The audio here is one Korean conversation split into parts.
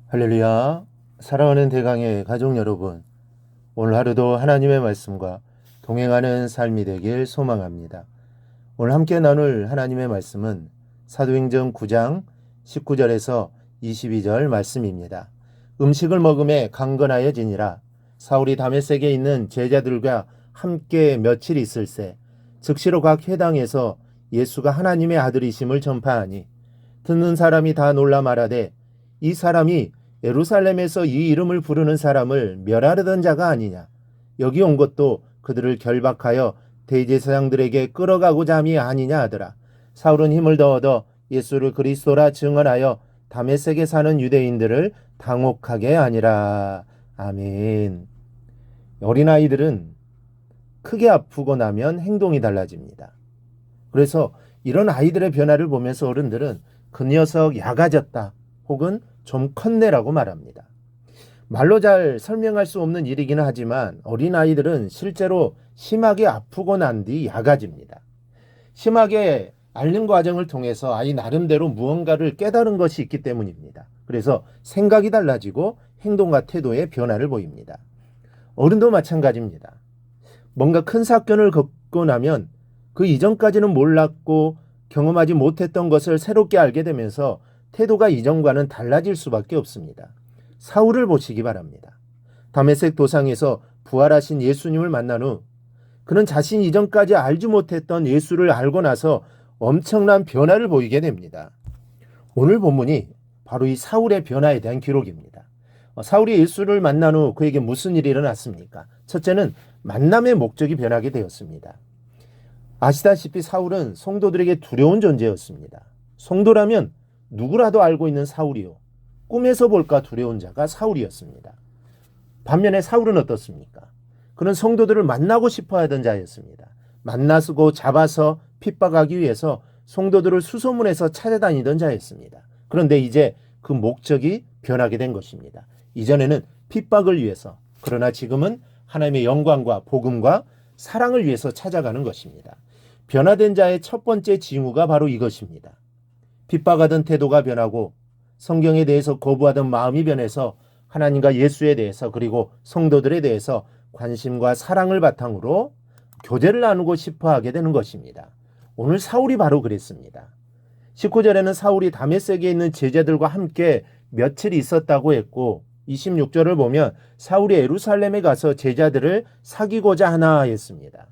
할렐루야. 사랑하는 대강의 가족 여러분, 오늘 하루도 하나님의 말씀과 동행하는 삶이 되길 소망합니다. 오늘 함께 나눌 하나님의 말씀은 사도행전 9장 19절에서 22절 말씀입니다. 음식을 먹음에 강건하여 지니라. 사울이 다메섹에 있는 제자들과 함께 며칠 있을새 즉시로 각 회당에서 예수가 하나님의 아들이심을 전파하니 듣는 사람이 다 놀라 말하되 이 사람이 예루살렘에서 이 이름을 부르는 사람을 멸하려던 자가 아니냐. 여기 온 것도 그들을 결박하여 대제사장들에게 끌어가고자 함이 아니냐 하더라. 사울은 힘을 더 얻어 예수를 그리스도라 증언하여 다메섹에 사는 유대인들을 당혹하게 하니라. 아멘. 어린아이들은 크게 아프고 나면 행동이 달라집니다. 그래서 이런 아이들의 변화를 보면서 어른들은 그 녀석 약아졌다 혹은 좀 컸네라고 말합니다. 말로 잘 설명할 수 없는 일이기는 하지만 어린아이들은 실제로 심하게 아프고 난 뒤 약아집니다. 심하게 앓는 과정을 통해서 아이 나름대로 무언가를 깨달은 것이 있기 때문입니다. 그래서 생각이 달라지고 행동과 태도의 변화를 보입니다. 어른도 마찬가지입니다. 뭔가 큰 사건을 겪고 나면 그 이전까지는 몰랐고 경험하지 못했던 것을 새롭게 알게 되면서 태도가 이전과는 달라질 수밖에 없습니다. 사울을 보시기 바랍니다. 다메섹 도상에서 부활하신 예수님을 만난 후 그는 자신 이전까지 알지 못했던 예수를 알고 나서 엄청난 변화를 보이게 됩니다. 오늘 본문이 바로 이 사울의 변화에 대한 기록입니다. 사울이 예수를 만난 후 그에게 무슨 일이 일어났습니까? 첫째는 만남의 목적이 변하게 되었습니다. 아시다시피 사울은 성도들에게 두려운 존재였습니다. 성도라면 누구라도 알고 있는 사울이요, 꿈에서 볼까 두려운 자가 사울이었습니다. 반면에 사울은 어떻습니까? 그는 성도들을 만나고 싶어 하던 자였습니다. 만나고 잡아서 핍박하기 위해서 성도들을 수소문해서 찾아다니던 자였습니다. 그런데 이제 그 목적이 변하게 된 것입니다. 이전에는 핍박을 위해서, 그러나 지금은 하나님의 영광과 복음과 사랑을 위해서 찾아가는 것입니다. 변화된 자의 첫 번째 징후가 바로 이것입니다. 핍박하던 태도가 변하고 성경에 대해서 거부하던 마음이 변해서 하나님과 예수에 대해서 그리고 성도들에 대해서 관심과 사랑을 바탕으로 교제를 나누고 싶어 하게 되는 것입니다. 오늘 사울이 바로 그랬습니다. 19절에는 사울이 다메섹에 있는 제자들과 함께 며칠 있었다고 했고 26절을 보면 사울이 예루살렘에 가서 제자들을 사귀고자 하나 했습니다.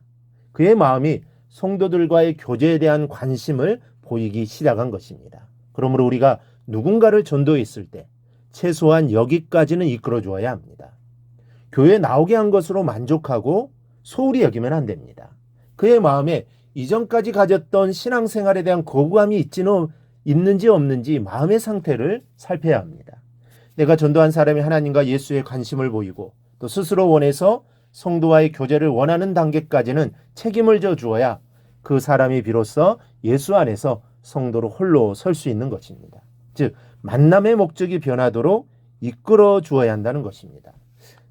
그의 마음이 성도들과의 교제에 대한 관심을 보이기 시작한 것입니다. 그러므로 우리가 누군가를 전도했을 때 최소한 여기까지는 이끌어 주어야 합니다. 교회에 나오게 한 것으로 만족하고 소홀히 여기면 안 됩니다. 그의 마음에 이전까지 가졌던 신앙생활에 대한 거부감이 있는지 없는지 마음의 상태를 살펴야 합니다. 내가 전도한 사람이 하나님과 예수에 관심을 보이고 또 스스로 원해서 성도와의 교제를 원하는 단계까지는 책임을 져 주어야 그 사람이 비로소 예수 안에서 성도로 홀로 설 수 있는 것입니다. 즉 만남의 목적이 변하도록 이끌어 주어야 한다는 것입니다.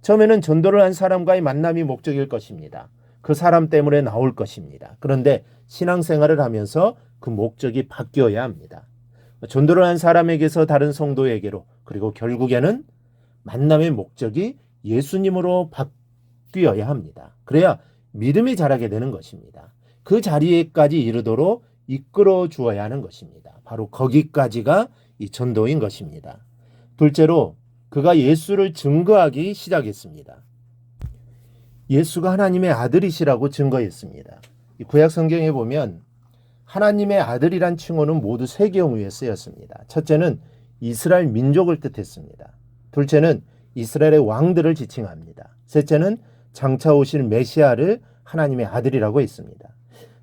처음에는 전도를 한 사람과의 만남이 목적일 것입니다. 그 사람 때문에 나올 것입니다. 그런데 신앙생활을 하면서 그 목적이 바뀌어야 합니다. 전도를 한 사람에게서 다른 성도에게로, 그리고 결국에는 만남의 목적이 예수님으로 바뀌어야 합니다. 그래야 믿음이 자라게 되는 것입니다. 그 자리에까지 이르도록 이끌어 주어야 하는 것입니다. 바로 거기까지가 이 전도인 것입니다. 둘째로 그가 예수를 증거하기 시작했습니다. 예수가 하나님의 아들이시라고 증거했습니다. 구약 성경에 보면 하나님의 아들이란 칭호는 모두 세 경우에 쓰였습니다. 첫째는 이스라엘 민족을 뜻했습니다. 둘째는 이스라엘의 왕들을 지칭합니다. 셋째는 장차 오실 메시아를 하나님의 아들이라고 했습니다.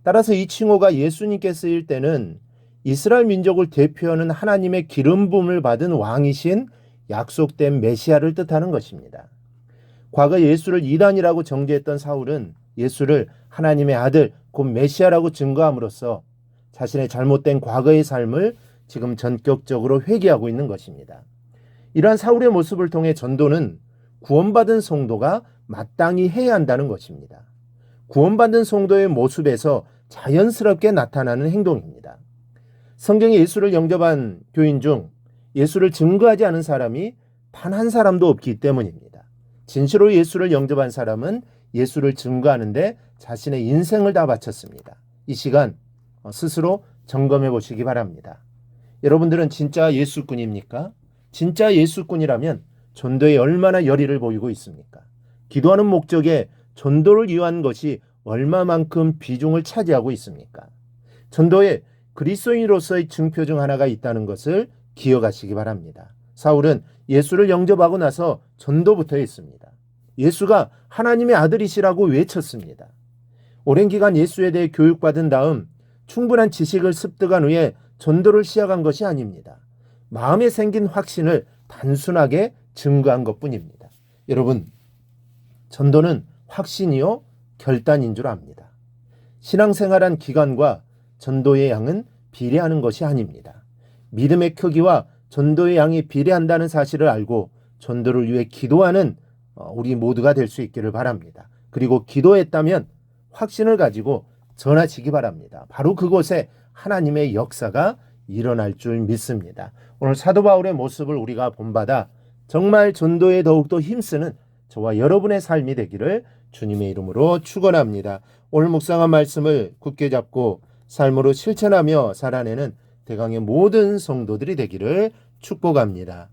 따라서 이 칭호가 예수님께 쓰일 때는 이스라엘 민족을 대표하는 하나님의 기름 부음을 받은 왕이신 약속된 메시아를 뜻하는 것입니다. 과거 예수를 이단이라고 정죄했던 사울은 예수를 하나님의 아들, 곧 메시아라고 증거함으로써 자신의 잘못된 과거의 삶을 지금 전격적으로 회개하고 있는 것입니다. 이러한 사울의 모습을 통해 전도는 구원받은 성도가 마땅히 해야 한다는 것입니다. 구원받은 성도의 모습에서 자연스럽게 나타나는 행동입니다. 성경에 예수를 영접한 교인 중 예수를 증거하지 않은 사람이 단 한 사람도 없기 때문입니다. 진실로 예수를 영접한 사람은 예수를 증거하는데 자신의 인생을 다 바쳤습니다. 이 시간 스스로 점검해 보시기 바랍니다. 여러분들은 진짜 예수꾼입니까? 진짜 예수꾼이라면 전도에 얼마나 열의를 보이고 있습니까? 기도하는 목적에 전도를 위한 것이 얼마만큼 비중을 차지하고 있습니까? 전도에 그리스도인으로서의 증표 중 하나가 있다는 것을 기억하시기 바랍니다. 사울은 예수를 영접하고 나서 전도부터 했습니다. 예수가 하나님의 아들이시라고 외쳤습니다. 오랜 기간 예수에 대해 교육받은 다음 충분한 지식을 습득한 후에 전도를 시작한 것이 아닙니다. 마음에 생긴 확신을 단순하게 증거한 것뿐입니다. 여러분, 전도는 확신이요 결단인 줄 압니다. 신앙생활한 기간과 전도의 양은 비례하는 것이 아닙니다. 믿음의 크기와 전도의 양이 비례한다는 사실을 알고 전도를 위해 기도하는 우리 모두가 될 수 있기를 바랍니다. 그리고 기도했다면 확신을 가지고 전하시기 바랍니다. 바로 그곳에 하나님의 역사가 일어날 줄 믿습니다. 오늘 사도 바울의 모습을 우리가 본받아 정말 전도에 더욱더 힘쓰는 저와 여러분의 삶이 되기를 주님의 이름으로 축원합니다. 오늘 묵상한 말씀을 굳게 잡고 삶으로 실천하며 살아내는 대강의 모든 성도들이 되기를 축복합니다.